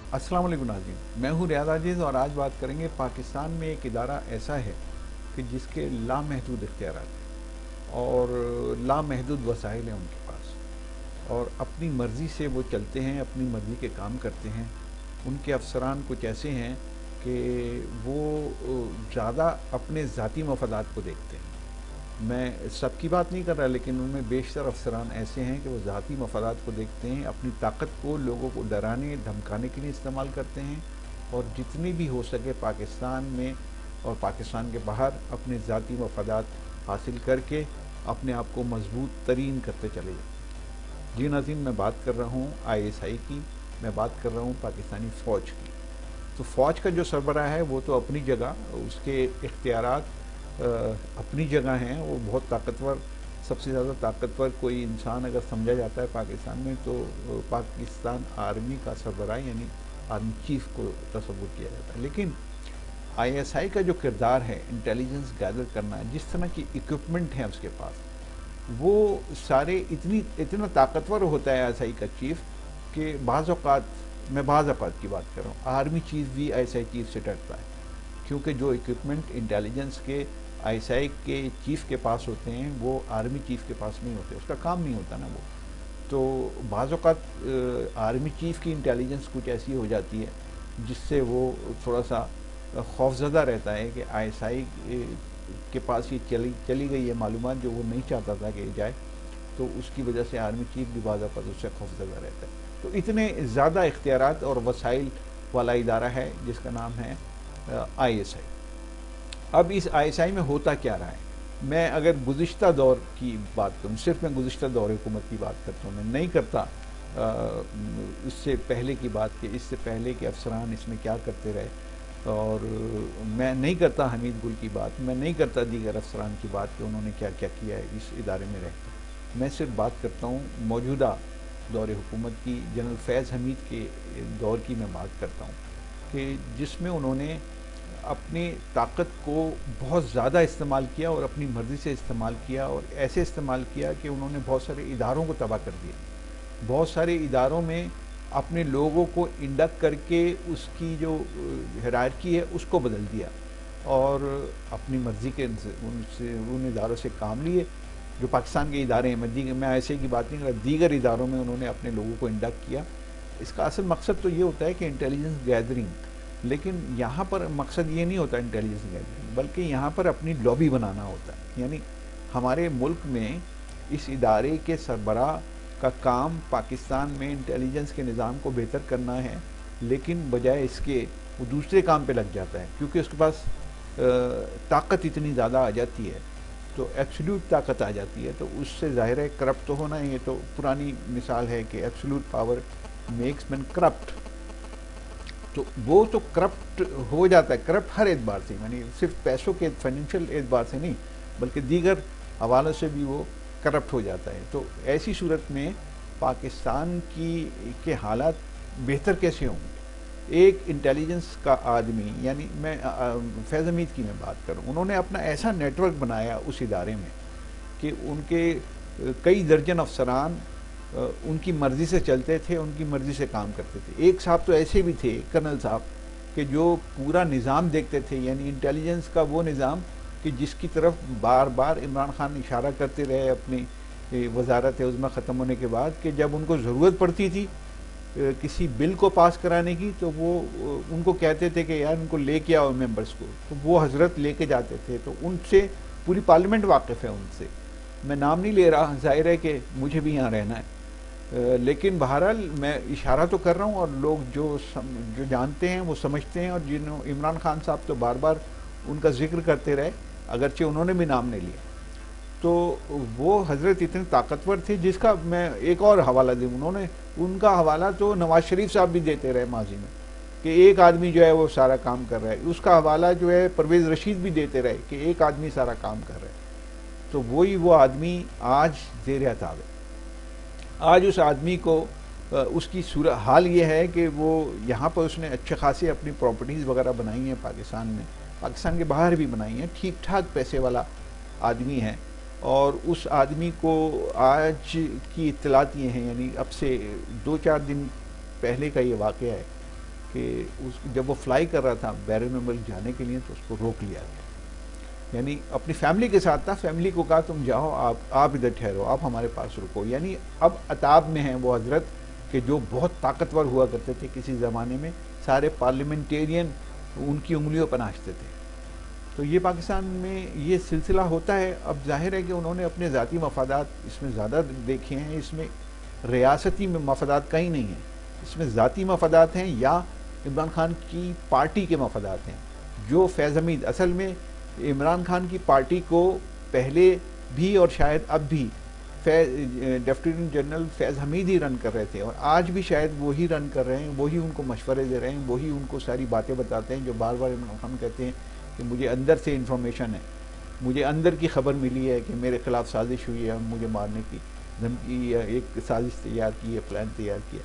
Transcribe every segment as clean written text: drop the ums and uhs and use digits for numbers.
अस्सलाम वालेकुम नाज़रीन, मैं हूँ रियाद आजिज़ और आज बात करेंगे पाकिस्तान में एक इदारा ऐसा है कि जिसके लामहदूद इख्तियारात हैं और लामहदूद वसाइल हैं उनके पास, और अपनी मर्ज़ी से वो चलते हैं, अपनी मर्ज़ी के काम करते हैं। उनके अफसरान कुछ ऐसे हैं कि वो ज़्यादा अपने ज़ाती मफादात को देखते हैं। मैं सबकी बात नहीं कर रहा, लेकिन उनमें बेशतर अफसरान ऐसे हैं कि वो ज़ाती मफादात को देखते हैं, अपनी ताकत को लोगों को डराने धमकाने के लिए इस्तेमाल करते हैं, और जितनी भी हो सके पाकिस्तान में और पाकिस्तान के बाहर अपने ज़ाती मफादात हासिल करके अपने आप को मजबूत तरीन करते चले जाते हैं। जी नाज़रीन, मैं बात कर रहा हूँ ISI की, मैं बात कर रहा हूँ पाकिस्तानी फ़ौज की। तो फ़ौज का जो सरबराह है वो तो अपनी जगह, उसके इख्तियारात अपनी जगह हैं, वो बहुत ताकतवर, सबसे ज़्यादा ताकतवर कोई इंसान अगर समझा जाता है पाकिस्तान में तो पाकिस्तान आर्मी का सरबराह यानी आर्मी चीफ को तस्वुर किया जाता है। लेकिन ISI का जो किरदार है इंटेलिजेंस गैदर करना, जिस तरह की इक्विपमेंट है उसके पास, वो सारे इतना ताकतवर होता है ISI का चीफ कि बाज़ औक़ात, मैं बाज़ औक़ात की बात कर रहा हूँ, आर्मी चीफ भी ISI चीफ से डरता है, क्योंकि जो इक्विपमेंट इंटेलिजेंस के ISI के चीफ के पास होते हैं वो आर्मी चीफ के पास नहीं होते, उसका काम नहीं होता ना वो। तो बाज़ औक़ात आर्मी चीफ की इंटेलिजेंस कुछ ऐसी हो जाती है जिससे वो थोड़ा सा खौफज़दा रहता है कि ISI के पास ये चली गई है मालूमात जो वो नहीं चाहता था कि जाए, तो उसकी वजह से आर्मी चीफ भी बाज़ औक़ात उससे खौफज़दा रहता है। तो इतने ज़्यादा इख्तियारात और वसाइल वाला इदारा है जिसका नाम है ISI। अब इस ISI में होता क्या रहा है, मैं अगर गुज़िश्ता दौर की बात करूँ, सिर्फ मैं गुज़िश्ता दौर हुकूमत की बात करता हूँ, मैं नहीं करता इससे पहले की बात कि इससे पहले के अफसरान इसमें क्या करते रहे, और मैं नहीं करता हमीद गुल की बात, मैं नहीं करता दीगर अफसरान की बात कि उन्होंने क्या क्या किया है इस इदारे में रहकर। मैं सिर्फ बात करता हूँ मौजूदा दौर हुकूमत की, जनरल फैज़ हमीद के दौर की मैं बात करता हूँ कि जिसमें उन्होंने अपनी ताकत को बहुत ज़्यादा इस्तेमाल किया और अपनी मर्ज़ी से इस्तेमाल किया, और ऐसे इस्तेमाल किया कि उन्होंने बहुत सारे इदारों को तबाह कर दिया। बहुत सारे इदारों में अपने लोगों को इंडक्ट करके उसकी जो हायरार्की है उसको बदल दिया, और अपनी मर्ज़ी के उन इदारों से काम लिए जो पाकिस्तान के इदारे हैं। मैं ऐसे की बात नहीं कर रहा, दीगर इदारों में उन्होंने अपने लोगों को इंडक्ट किया। इसका असल मकसद तो ये होता है कि इंटेलिजेंस गैदरिंग, लेकिन यहाँ पर मकसद ये नहीं होता इंटेलिजेंस गैदरिंग, बल्कि यहाँ पर अपनी लॉबी बनाना होता है। यानी हमारे मुल्क में इस इदारे के सरबराह का काम पाकिस्तान में इंटेलिजेंस के निज़ाम को बेहतर करना है, लेकिन बजाय इसके वो दूसरे काम पे लग जाता है, क्योंकि उसके पास ताकत इतनी ज़्यादा आ जाती है, तो एब्सोल्यूट ताकत आ जाती है, तो उससे ज़ाहिर है करप्ट तो होना ही है। तो पुरानी मिसाल है कि absolute power makes man corrupt. तो वो तो करप्ट हो जाता है, करप्ट हर एतबार से, यानी सिर्फ पैसों के फाइनेंशियल एतबार से नहीं बल्कि दीगर हवालों से भी वो करप्ट हो जाता है। तो ऐसी सूरत में पाकिस्तान के हालात बेहतर कैसे होंगे? एक इंटेलिजेंस का आदमी, यानी मैं फैज़ हमीद की मैं बात करूँ, उन्होंने अपना ऐसा नेटवर्क बनाया उस इदारे में कि उनके कई दर्जन अफसरान उनकी मर्ज़ी से चलते थे, उनकी मर्ज़ी से काम करते थे। एक साहब तो ऐसे भी थे, कर्नल साहब, कि जो पूरा निज़ाम देखते थे, यानी इंटेलिजेंस का वो निज़ाम कि जिसकी तरफ बार बार इमरान खान इशारा करते रहे अपनी वज़ारत उज़्मा ख़त्म होने के बाद, कि जब उनको ज़रूरत पड़ती थी किसी बिल को पास कराने की, तो वो उनको कहते थे कि यार उनको लेके आओ मेंबर्स को, तो वो हज़रत लेके जाते थे। तो उनसे पूरी पार्लियामेंट वाकिफ़ है उनसे, मैं नाम नहीं ले रहा, ज़ाहिर है कि मुझे भी यहाँ रहना है, लेकिन बहरहाल मैं इशारा तो कर रहा हूँ, और लोग जो जानते हैं वो समझते हैं। और इमरान खान साहब तो बार बार उनका जिक्र करते रहे, अगरचे उन्होंने भी नाम नहीं लिया। तो वो हज़रत इतने ताकतवर थे, जिसका मैं एक और हवाला दूँ, उनका हवाला तो नवाज शरीफ साहब भी देते रहे माजी में कि एक आदमी जो है वो सारा काम कर रहा है। उसका हवाला जो है परवेज़ रशीद भी देते रहे कि एक आदमी सारा काम कर रहा है। तो वही वो आदमी आज ज़ेर ताब है। आज उस आदमी को उसकी सूरत हाल ये है कि वो यहाँ पर उसने अच्छे खासे अपनी प्रॉपर्टीज़ वगैरह बनाई हैं पाकिस्तान में, पाकिस्तान के बाहर भी बनाई हैं, ठीक ठाक पैसे वाला आदमी है। और उस आदमी को आज की इत्तलात ये हैं, यानी अब से 2-4 दिन पहले का ये वाक़या है کہ جب وہ فلائی کر رہا تھا بیرون ملک جانے کے لیے تو اس کو روک لیا گیا. یعنی اپنی فیملی کے ساتھ تھا, فیملی کو کہا تم جاؤ, آپ ادھر ٹھہرو, آپ ہمارے پاس رکو. یعنی اب عتاب میں ہیں وہ حضرت کہ جو بہت طاقتور ہوا کرتے تھے کسی زمانے میں, سارے پارلیمنٹیرین ان کی انگلیوں پر ناچتے تھے. تو یہ پاکستان میں یہ سلسلہ ہوتا ہے. اب ظاہر ہے کہ انہوں نے اپنے ذاتی مفادات اس میں زیادہ دیکھے ہیں, اس میں ریاستی مفادات کہیں نہیں ہیں, اس میں ذاتی مفادات ہیں یا عمران خان کی پارٹی کے مفادات ہیں. جو فیض حمید اصل میں عمران خان کی پارٹی کو پہلے بھی اور شاید اب بھی ڈپٹی جنرل فیض حمید ہی رن کر رہے تھے, اور آج بھی شاید وہی رن کر رہے ہیں, وہی ان کو مشورے دے رہے ہیں, وہی ان کو ساری باتیں بتاتے ہیں جو بار بار عمران خان کہتے ہیں کہ مجھے اندر سے انفارمیشن ہے, مجھے اندر کی خبر ملی ہے کہ میرے خلاف سازش ہوئی ہے, مجھے مارنے کی دھمکی یا ایک سازش تیار کی ہے, پلان تیار کیا.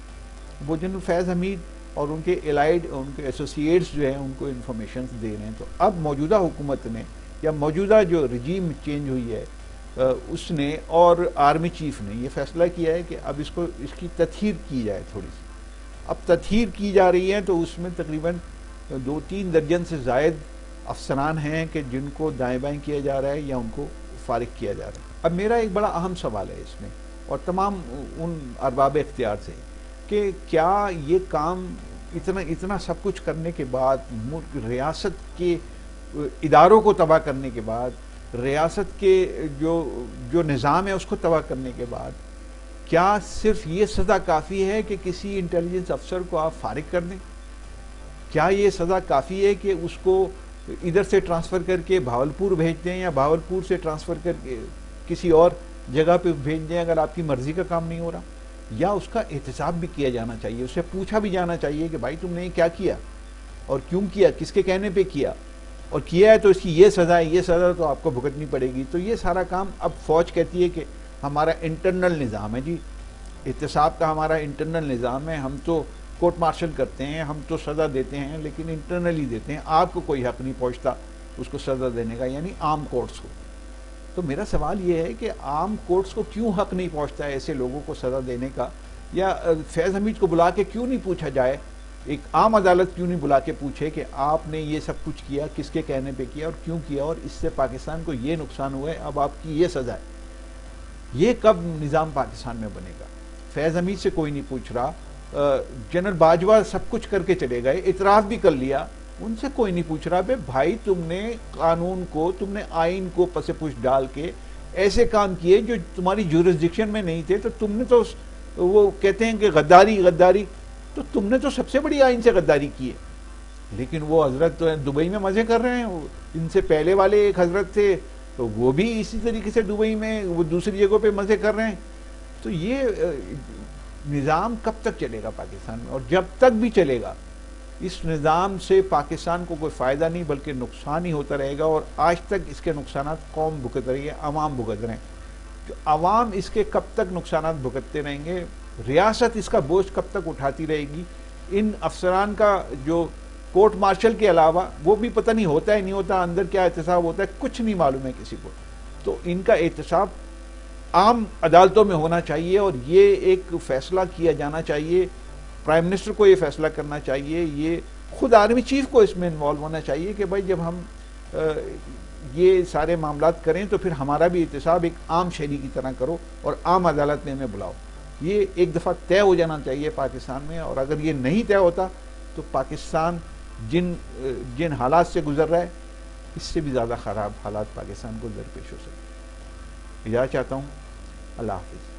وہ جنرل فیض حمید اور ان کے الائیڈ, ان کے ایسوسیٹس جو ہیں ان کو انفارمیشنز دے رہے ہیں. تو اب موجودہ حکومت نے یا موجودہ جو رجیم چینج ہوئی ہے اس نے اور آرمی چیف نے یہ فیصلہ کیا ہے کہ اب اس کی تطہیر کی جائے تھوڑی سی. اب تطہیر کی جا رہی ہے تو اس میں تقریباً 2-3 درجن سے زائد افسران ہیں کہ جن کو دائیں بائیں کیا جا رہا ہے یا ان کو فارغ کیا جا رہا ہے. اب میرا ایک بڑا اہم سوال ہے اس میں اور تمام ان ارباب اختیار سے کہ کیا یہ کام اتنا سب کچھ کرنے کے بعد, ریاست کے اداروں کو تباہ کرنے کے بعد, ریاست کے جو نظام ہے اس کو تباہ کرنے کے بعد, کیا صرف یہ سزا کافی ہے کہ کسی انٹیلیجنس افسر کو آپ فارغ کر دیں؟ کیا یہ سزا کافی ہے کہ اس کو ادھر سے ٹرانسفر کر کے بھاولپور بھیج دیں یا بھاولپور سے ٹرانسفر کر کے کسی اور جگہ پہ بھیج دیں اگر آپ کی مرضی کا کام نہیں ہو رہا؟ یا اس کا احتساب بھی کیا جانا چاہیے, اس سے پوچھا بھی جانا چاہیے کہ بھائی تم نے کیا کیا اور کیوں کیا, کس کے کہنے پہ کیا, اور کیا ہے تو اس کی یہ سزا ہے, یہ سزا تو آپ کو بھگتنی پڑے گی. تو یہ سارا کام اب فوج کہتی ہے کہ ہمارا انٹرنل نظام ہے جی, احتساب کا ہمارا انٹرنل نظام ہے, ہم تو کورٹ مارشل کرتے ہیں, ہم تو سزا دیتے ہیں لیکن انٹرنلی دیتے ہیں, آپ کو کوئی حق نہیں پہنچتا اس کو سزا دینے کا, یعنی عام کورٹس کو. تو میرا سوال یہ ہے کہ عام کورٹس کو کیوں حق نہیں پہنچتا ہے ایسے لوگوں کو سزا دینے کا, یا فیض حمید کو بلا کے کیوں نہیں پوچھا جائے, ایک عام عدالت کیوں نہیں بلا کے پوچھے کہ آپ نے یہ سب کچھ کیا, کس کے کہنے پہ کیا اور کیوں کیا, اور اس سے پاکستان کو یہ نقصان ہوا ہے, اب آپ کی یہ سزا ہے. یہ کب نظام پاکستان میں بنے گا؟ فیض حمید سے کوئی نہیں پوچھ رہا, جنرل باجوہ سب کچھ کر کے چلے گئے, اعتراف بھی کر لیا, ان سے کوئی نہیں پوچھ رہا بھائی تم نے قانون کو, تم نے آئین کو پس پش ڈال کے ایسے کام کیے جو تمہاری جورسڈکشن میں نہیں تھے, تو تم نے تو وہ کہتے ہیں کہ غداری, تو تم نے تو سب سے بڑی آئین سے غداری کی ہے. لیکن وہ حضرت تو دبئی میں مزے کر رہے ہیں, ان سے پہلے والے ایک حضرت تھے تو وہ بھی اسی طریقے سے دبئی میں وہ دوسری جگہوں پہ مزے کر رہے ہیں. تو یہ نظام کب تک چلے گا پاکستان میں؟ اور جب تک بھی چلے گا اس نظام سے پاکستان کو کوئی فائدہ نہیں بلکہ نقصان ہی ہوتا رہے گا. اور آج تک اس کے نقصانات قوم بھگت رہی ہے, عوام بھگت رہے ہیں. تو عوام اس کے کب تک نقصانات بھگتتے رہیں گے, ریاست اس کا بوجھ کب تک اٹھاتی رہے گی؟ ان افسران کا جو کورٹ مارشل کے علاوہ وہ بھی پتہ نہیں ہوتا ہے نہیں ہوتا, اندر کیا احتساب ہوتا ہے کچھ نہیں معلوم ہے کسی کو. تو ان کا احتساب عام عدالتوں میں ہونا چاہیے اور یہ ایک فیصلہ کیا جانا چاہیے. پرائم منسٹر کو یہ فیصلہ کرنا چاہیے, یہ خود آرمی چیف کو اس میں انوالو ہونا چاہیے کہ بھائی جب ہم یہ سارے معاملات کریں تو پھر ہمارا بھی احتساب ایک عام شہری کی طرح کرو اور عام عدالت میں ہمیں بلاؤ. یہ ایک دفعہ طے ہو جانا چاہیے پاکستان میں. اور اگر یہ نہیں طے ہوتا تو پاکستان جن حالات سے گزر رہا ہے اس سے بھی زیادہ خراب حالات پاکستان کو درپیش ہو سکتے. اجازت چاہتا ہوں. اللہ حافظ.